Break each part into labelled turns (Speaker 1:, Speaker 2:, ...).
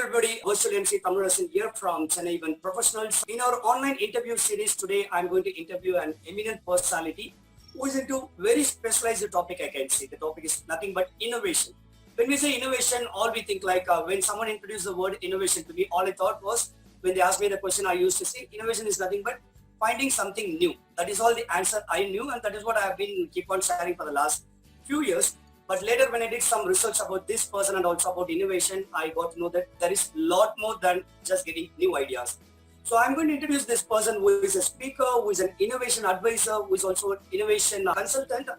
Speaker 1: everybody, virtual Emcee Thamizharasan here from Chennai Event Professionals. In our online interview series today, I'm going to interview an eminent personality who is into very specialized topic, I can say. The topic is nothing but innovation. When we say innovation, all we think like when someone introduced the word innovation to me, all I thought was when they asked me the question, I used to say innovation is nothing but finding something new. That is all the answer I knew, and that is what I have been keep on sharing for the last few years. But later when I did some research about this person and also about innovation, I got to know that there is a lot more than just getting new ideas. So I'm going to introduce this person who is a speaker, who is an innovation advisor, who is also an innovation consultant.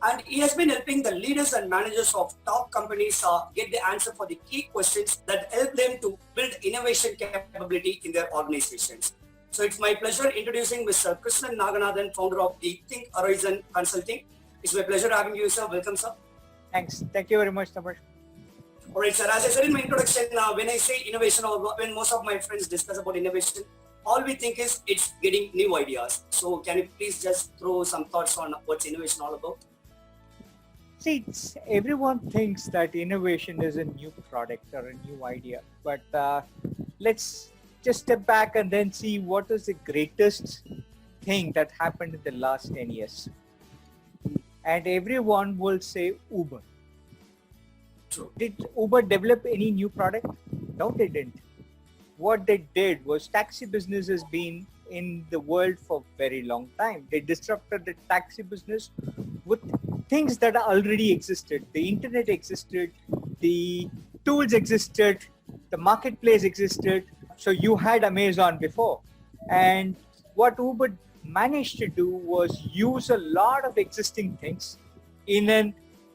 Speaker 1: And he has been helping the leaders and managers of top companies get the answer for the key questions that help them to build innovation capability in their organizations. So it's my pleasure introducing Mr. Krishnan Naganathan, founder of the Think Horizon Consulting. It's my pleasure having you, sir. Welcome, sir.
Speaker 2: Thanks. Thank you very much, Tamas.
Speaker 1: All right, sir. As I said in my introduction, when I say innovation or when most of my friends discuss about innovation, all we think is it's getting new ideas. So can you please just throw some thoughts on what's innovation all about?
Speaker 2: See, everyone thinks that innovation is a new product or a new idea, but let's just step back and then see what is the greatest thing that happened in the last 10 years. And everyone will say Uber.
Speaker 1: True.
Speaker 2: Did Uber develop any new product? No, they didn't. What they did was taxi business has been in the world for a very long time. They disrupted the taxi business with things that already existed. The internet existed, the tools existed, the marketplace existed. So you had Amazon before. And what Uber managed to do was use a lot of existing things in an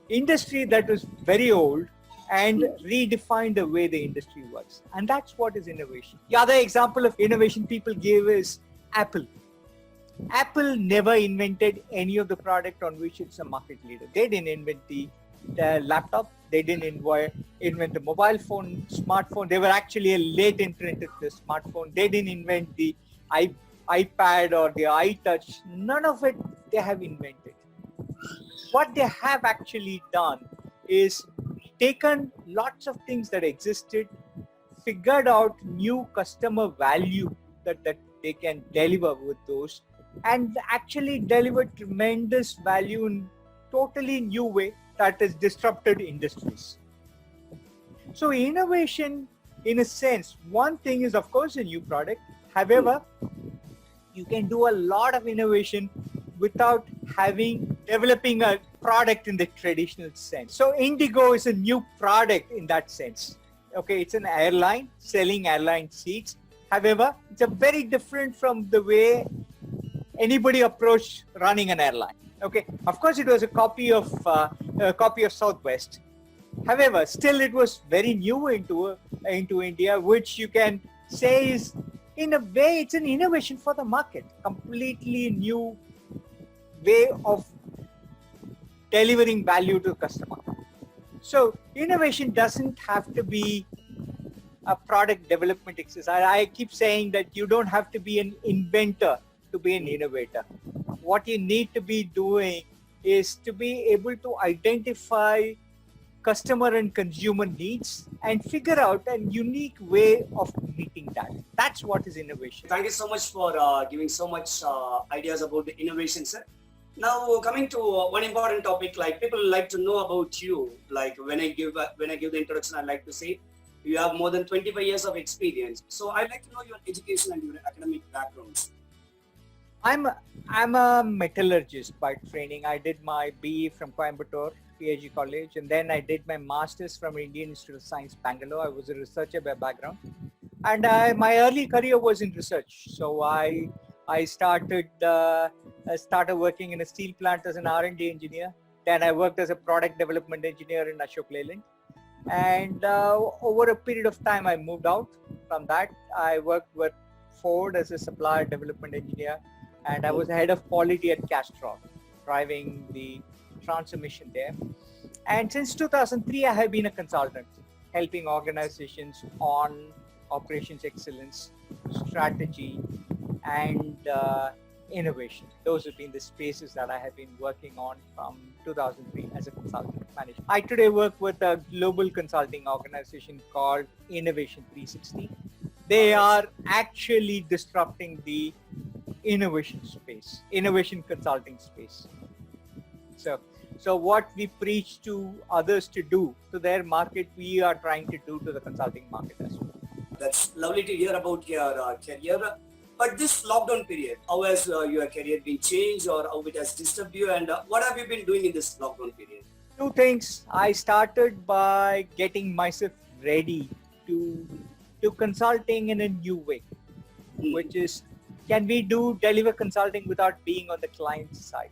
Speaker 2: industry that was very old and redefine the way the industry works. And that's what is innovation. The other example of innovation people give is Apple. Apple never invented any of the product on which it's a market leader. They didn't invent the laptop. They didn't invent the mobile phone, smartphone. They were actually a late entrant to the smartphone. They didn't invent the iPad or the iTouch. None of it they have invented. What they have actually done is taken lots of things that existed, figured out new customer value that they can deliver with those, and actually delivered tremendous value in totally new way that has disrupted industries. So innovation, in a sense, one thing is of course a new product. However, you can do a lot of innovation without developing a product in the traditional sense. So Indigo is a new product in that sense. Okay, it's an airline selling airline seats. However, it's a very different from the way anybody approached running an airline. Okay, of course it was a copy of Southwest. However, still it was very new into India, which you can say is, in a way, it's an innovation for the market. Completely new way of delivering value to the customer. So innovation doesn't have to be a product development exercise. I keep saying that you don't have to be an inventor to be an innovator. What you need to be doing is to be able to identify customer and consumer needs and figure out a unique way of meeting that. That's what is innovation.
Speaker 1: Thank you so much for giving so much ideas about the innovation, sir. Now coming to one important topic, like people like to know about you. Like when I give the introduction, I like to say you have more than 25 years of experience. So I'd like to know your education and your academic backgrounds.
Speaker 2: I'm a metallurgist by training. I did my BE from Coimbatore PhD College, and then I did my master's from Indian Institute of Science, Bangalore. I was a researcher by background, and my early career was in research. So I started working in a steel plant as an R&D engineer. Then I worked as a product development engineer in Ashok Leyland. And over a period of time, I moved out from that. I worked with Ford as a supplier development engineer, and I was head of quality at Castrol, driving the transformation there. And since 2003, I have been a consultant, helping organizations on operations excellence, strategy, and innovation. Those have been the spaces that I have been working on from 2003 as a consultant manager. I today work with a global consulting organization called Innovation 360. They are actually disrupting the innovation space, innovation consulting space. So what we preach to others to do to their market, we are trying to do to the consulting market as well.
Speaker 1: That's lovely to hear about your career. But this lockdown period, how has your career been changed, or how it has disturbed you, and what have you been doing in this lockdown period?
Speaker 2: Two things. I started by getting myself ready to consulting in a new way, which is, can we deliver consulting without being on the client side?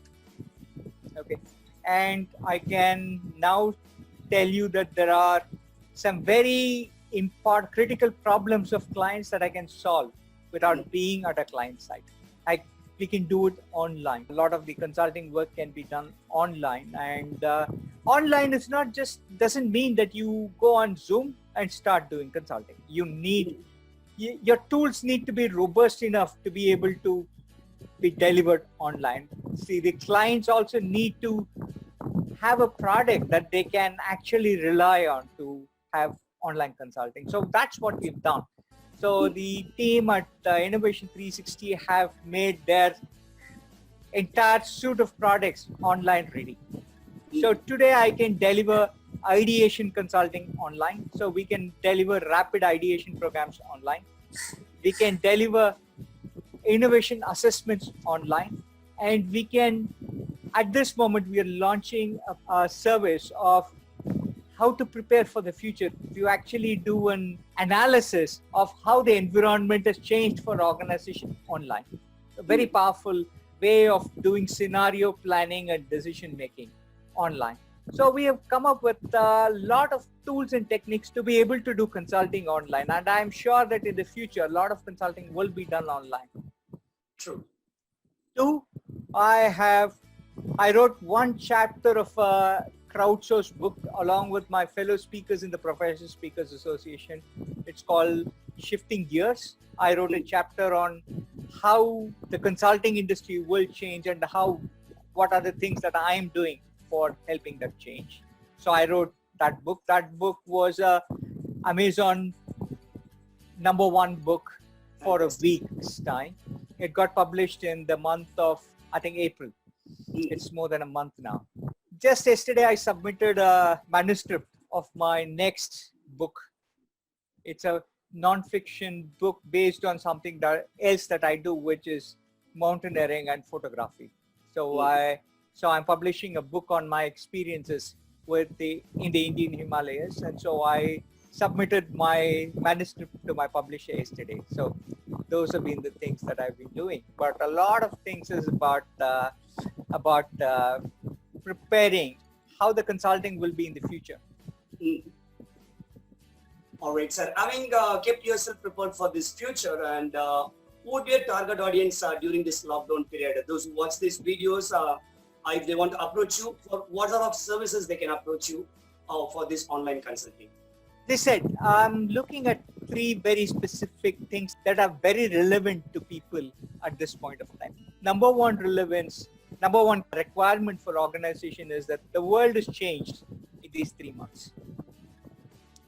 Speaker 2: Okay. And I can now tell you that there are some very important critical problems of clients that I can solve without being at a client side. We can do it online. A lot of the consulting work can be done online, and online is not just, doesn't mean that you go on Zoom and start doing consulting. Your tools need to be robust enough to be able to be delivered online. See, the clients also need to have a product that they can actually rely on to have online consulting. So that's what we've done. So the team at Innovation 360 have made their entire suite of products online ready. So today I can deliver ideation consulting online. So we can deliver rapid ideation programs online. We can deliver innovation assessments online. And we can, at this moment, we are launching a service of how to prepare for the future. You actually do an analysis of how the environment has changed for organization online. A very powerful way of doing scenario planning and decision making online. So we have come up with a lot of tools and techniques to be able to do consulting online. And I'm sure that in the future, a lot of consulting will be done online.
Speaker 1: True.
Speaker 2: Two, I wrote one chapter of a crowdsourced book along with my fellow speakers in the Professional Speakers Association. It's called Shifting Gears. I wrote a chapter on how the consulting industry will change and what are the things that I am doing for helping that change. So I wrote that book. That book was a Amazon #1 book for a week's time. It got published in the month of, I think, April. It's more than a month now. Just yesterday, I submitted a manuscript of my next book. It's a non-fiction book based on something else that I do, which is mountaineering and photography. So I'm publishing a book on my experiences in the Indian Himalayas, and so I submitted my manuscript to my publisher yesterday. So those have been the things that I've been doing. But a lot of things is about preparing how the consulting will be in the future.
Speaker 1: All right, sir. Having kept yourself prepared for this future, and who would be your target audience during this lockdown period? Those who watch these videos, if they want to approach you, for what sort of services they can approach you for this online consulting?
Speaker 2: They said, I'm looking at 3 very specific things that are very relevant to people at this point of time. Number one requirement for organization is that the world has changed in these 3 months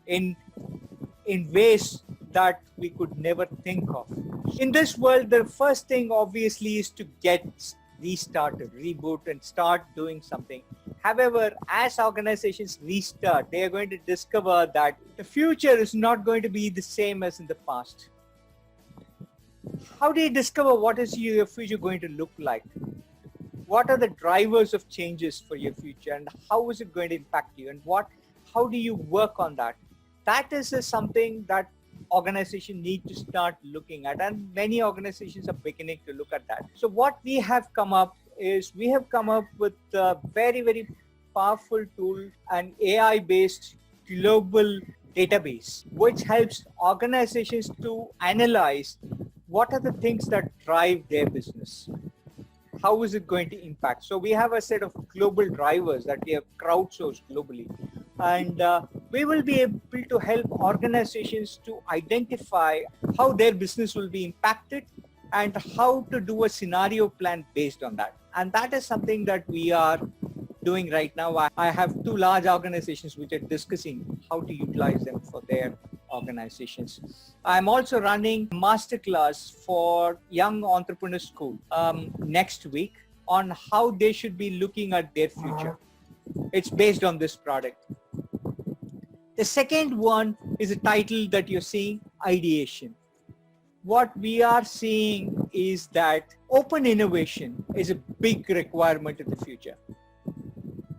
Speaker 2: in ways that we could never think of. In this world, the first thing obviously is to get restarted, reboot, and start doing something. However, as organizations restart, they are going to discover that the future is not going to be the same as in the past. How do you discover what is your future going to look like? What are the drivers of changes for your future, and how is it going to impact you, and how do you work on that? That is something that organizations need to start looking at, and many organizations are beginning to look at that. So what we have come up with a very, very powerful tool, an AI-based global database, which helps organizations to analyze what are the things that drive their business. How is it going to impact? So we have a set of global drivers that we have crowdsourced globally. And we will be able to help organizations to identify how their business will be impacted and how to do a scenario plan based on that. And that is something that we are doing right now. I have two large organizations which are discussing how to utilize them for their organizations. I'm also running a masterclass for young entrepreneur school next week on how they should be looking at their future. It's based on this product. The second one is a title that you're seeing, ideation. What we are seeing is that open innovation is a big requirement in the future.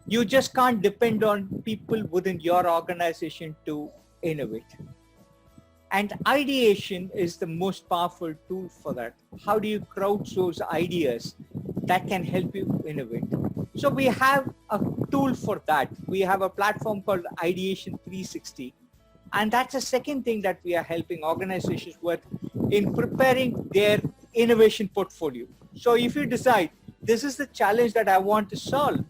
Speaker 2: You just can't depend on people within your organization to innovate. And ideation is the most powerful tool for that. How do you crowdsource ideas that can help you innovate? So we have a tool for that. We have a platform called Ideation 360. And that's the second thing that we are helping organizations with in preparing their innovation portfolio. So if you decide this is the challenge that I want to solve,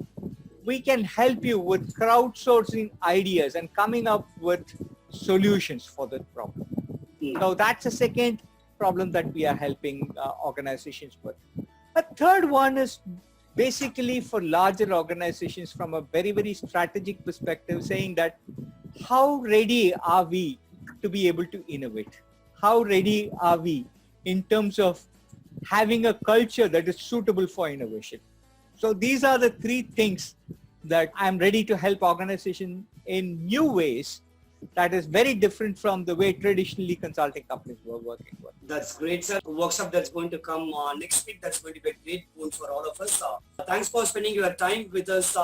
Speaker 2: we can help you with crowdsourcing ideas and coming up with solutions for that problem. So that's the second problem that we are helping organizations with. A third one is basically for larger organizations from a very, very strategic perspective, saying that how ready are we to be able to innovate? How ready are we in terms of having a culture that is suitable for innovation? So these are the three things that I'm ready to help organizations in new ways that is very different from the way traditionally consulting companies were working with.
Speaker 1: That's great, sir. A workshop that's going to come next week. That's going to be a great boon for all of us. Thanks for spending your time with us,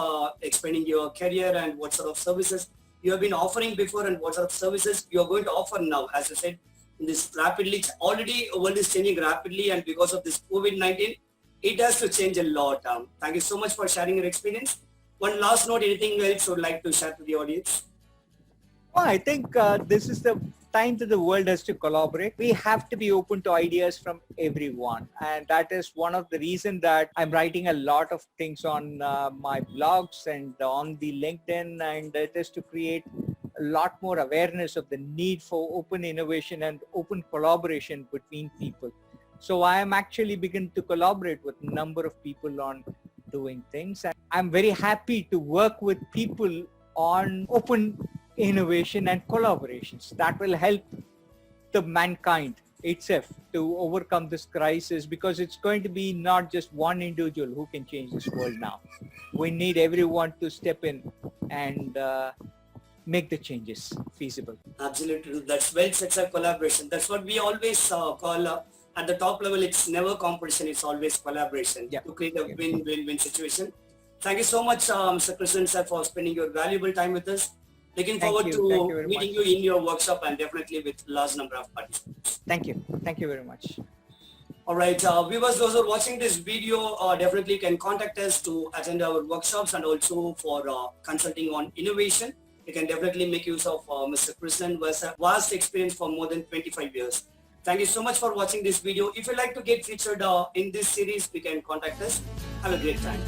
Speaker 1: explaining your career and what sort of services you have been offering before and what sort of services you are going to offer now. As I said, in this rapidly, already the world is changing rapidly, and because of this COVID-19, it has to change a lot. Thank you so much for sharing your experience. One last note, anything else you would like to share to the audience?
Speaker 2: Well, I think this is the time that the world has to collaborate. We have to be open to ideas from everyone. And that is one of the reasons that I'm writing a lot of things on my blogs and on the LinkedIn, and it is to create a lot more awareness of the need for open innovation and open collaboration between people. So I am actually beginning to collaborate with a number of people on doing things. And I'm very happy to work with people on open innovation and collaborations that will help the mankind itself to overcome this crisis, because it's going to be not just one individual who can change this world now. We need everyone to step in and make the changes feasible.
Speaker 1: Absolutely. That's well said, sir. Collaboration. That's what we always call at the top level. It's never competition. It's always collaboration to create a win-win-win situation. Thank you so much, Mr. Krishnan, sir, for spending your valuable time with us. Looking forward to meeting you in your workshop and definitely with large number of participants.
Speaker 2: Thank you. Thank you very much.
Speaker 1: All right, viewers, those who are watching this video definitely can contact us to attend our workshops and also for consulting on innovation. You can definitely make use of Mr. Krishnan, who has a vast experience for more than 25 years. Thank you so much for watching this video. If you'd like to get featured in this series, you can contact us. Have a great time.